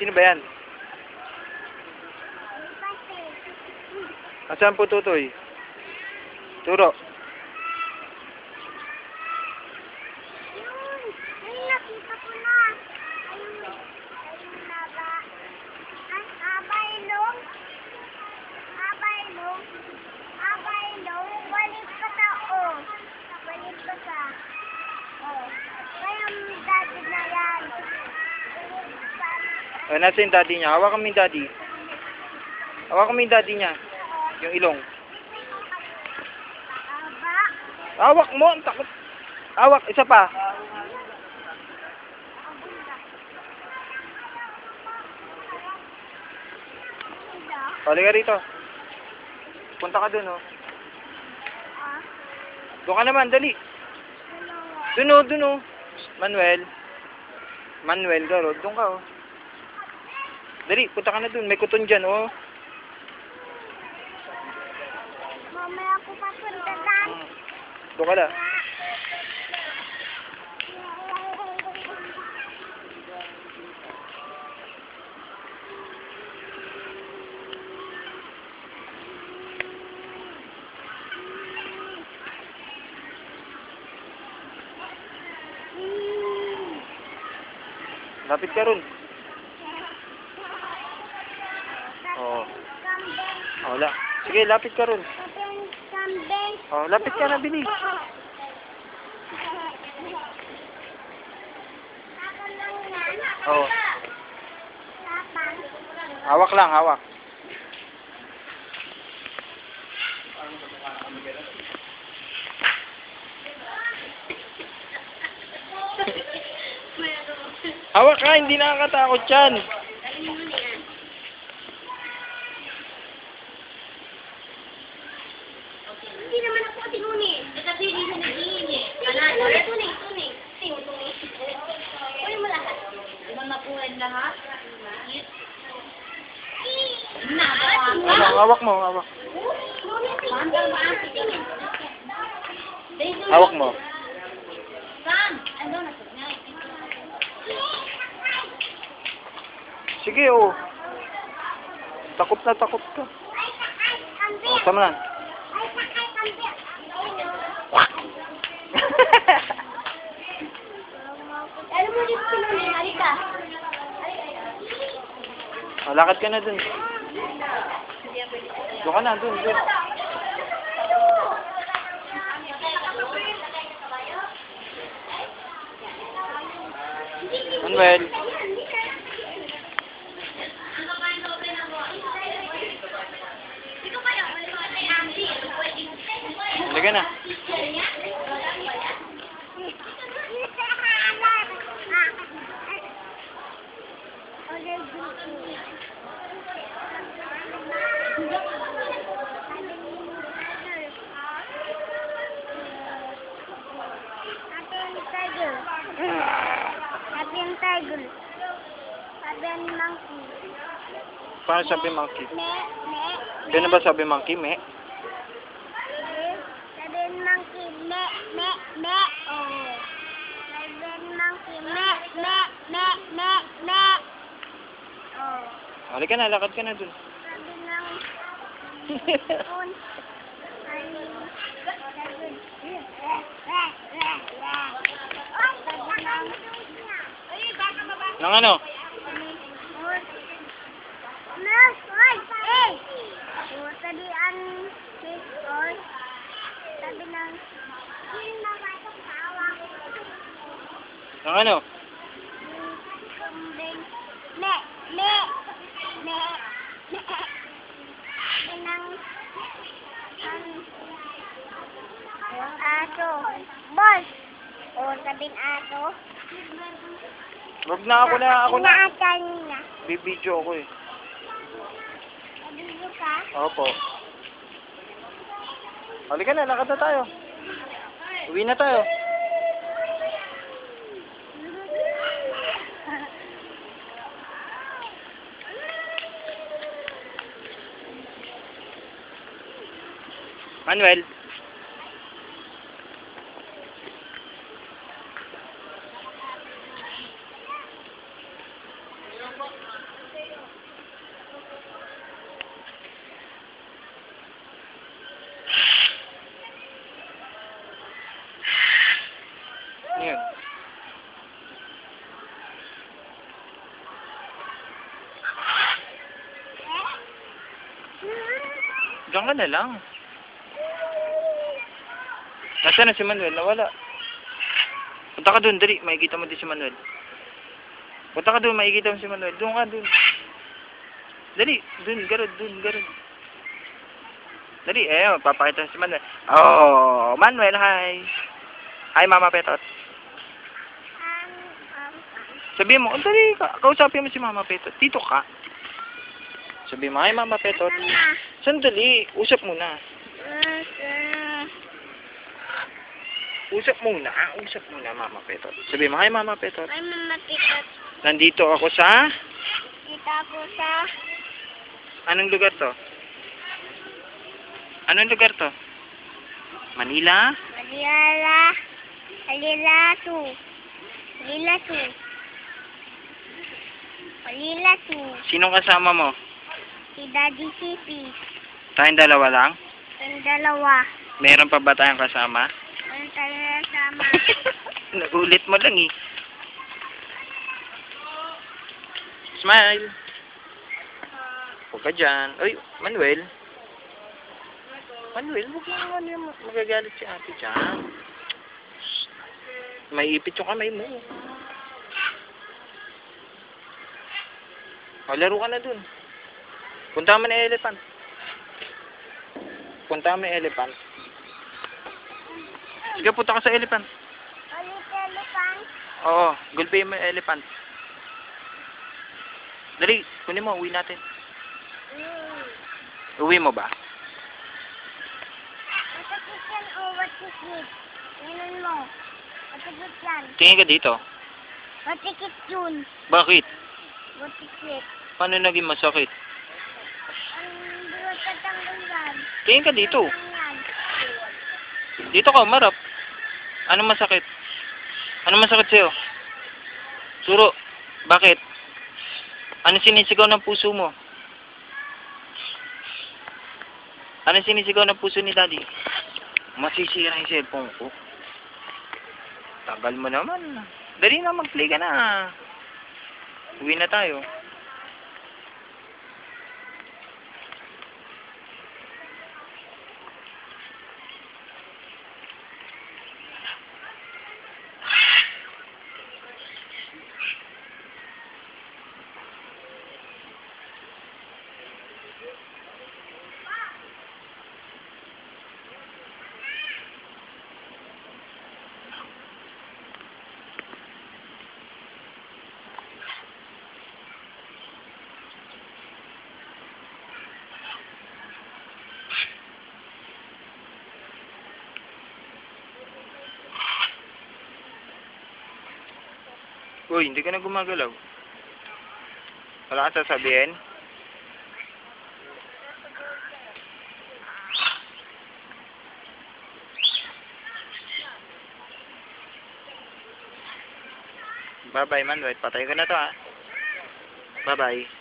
Sino ba yan? Asan po Tutoy? Turo. Ayun, nakita ko na. Ayun na ba? Abaylong. Balik pa sa Balik pa sa. Kaya may daddy na yan. Nasa yung daddy niya? Hawakan mo yung daddy. Hawakan mo yung daddy niya. Yung ilong. Aba. Hawak mo! Ang takot. Hawak. Isa pa. Hali ka rito. Punta ka dun, oh. Doon ka naman, dali. Dun, oh. Manuel, garo. Doon ka, oh. Dali, punta ka na dun. May kuton dyan, oh. Mamaya ako papunta dyan. Doon ka na. Lapit ka ron. Oo. Oh, wala. Sige, lapit ka ron. Oh, lapit ka na, bilis. Oh. Hawak lang, hawak. Hawak ka, hindi nakakatakot yan. Hindi naman ako tinunin. Kasi hindi na nag-iin eh. Tuning. Uy mo lahat. Diba mapuhan lahat? Hawak mo, hawak. Hawak mo. Sige, oh. Takot na takot ka. Oh, sama na. Alam mo dito tinunin. Halika. Oh, lakad ka na dun. Doon ka na, dun. Manuel. Halika na. Tiger. Sabi ni monkey. Paano sabi monkey? Me. Gano'n ba sabi monkey? Me? Sabi ni monkey, me. Oh. Sabi ni monkey, me. Oh. Halika na, lakad ka na dun. Sabi ng phone. Nang ano? Nang ano? Aso. Boss. O, sabihin aso. Wag na, ako na. Inaasan niya. Bibidyo ako eh. Nabili ka? Opo. Halika na, lakad na tayo. Uwi na tayo. Manuel. Diyan ka na lang. Nasaan na si Manuel? Nawala. Punta ka dun, dali. Makikita mo din si Manuel. Punta ka dun, makikita mo si Manuel. Doon ka, dun. Dali, dun, garod, dun, garod. Dali, papakita si Manuel. Oh, Manuel, hi. Hi, Mama Petot. Sabihin mo, dali, kausapin mo si Mama Petot. Dito ka. Sabihin mo, hi, Mama Petot. Sandali, usap muna. Usap muna, Mama Petot. Sabihin mo, hi, Mama Petot. Ay, Mama Petot. Nandito ako sa... Kita po sa... Anong lugar to? Anong lugar to? Manila? Manila 2. Sinong kasama mo? Si Daddy Sipi. Tayong dalawa lang? Ang dalawa. Meron pa ba tayong kasama? Ang talaga sama. Nagulit mo lang eh. Smile. Huwag ka dyan. Uy, Manuel. Manuel, huwag mo ano yung magagalit si ate dyan. May ipit yung kamay mo. O, laro ka na dun. Punta mo na yung elephant. Punta mo yung elephant. Sige, punta ka sa elephant. Ulit elephant. Oo, gulpihin mo yung elephant. Dali, kunin mo, uwi natin. Uwi mo ba? Matakit yan o matikit? Ganun mo. Matikit yan. Tingin ka dito. Matikit yun. Bakit? Matikit. Paano naging masakit? Ang bulat tatanggal. Tingin ka dito. Yan. Dito ka, umarap. Ano masakit? Ano masakit sa'yo? Suro, bakit? Ano sinisigaw ng puso mo? Ano sinisigaw ng puso ni Daddy? Masisira yung cellphone ko. Tagal mo naman. Dali na, mag-play ka na. Uwi na tayo. Uy, hindi ka na gumagalaw. Wala ka sasabihin? Bye-bye, Manuel. Patay ko na to, ha? Bye-bye.